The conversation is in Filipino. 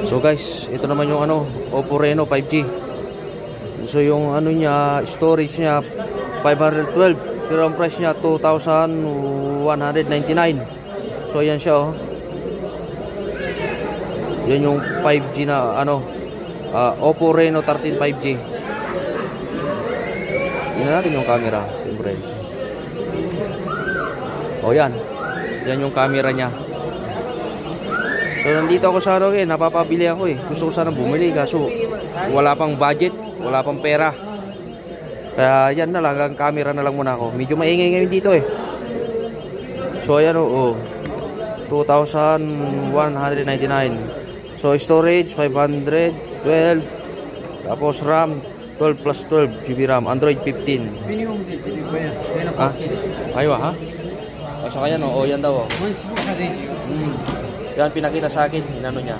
So guys, ito naman yung Oppo Reno 5G. So yung niya, storage niya 512, pero ang price niya 2,199. So ayan siya Yan yung 5G na Oppo Reno 13 5G. Tingnan natin yung camera, siyempre. Yan. Yan yung camera niya. So nandito ako sa napapabili ako Gusto ko sanang bumili kaso wala pang budget, wala pang pera. Kaya yan na lang, ang camera na lang muna ako. Medyo maingay ngayon dito So ayan 2,199. So storage 512, tapos RAM 12 plus 12 GB RAM, Android 15. Ayo Sa kanya yan daw yan pinakita sa akin, niya.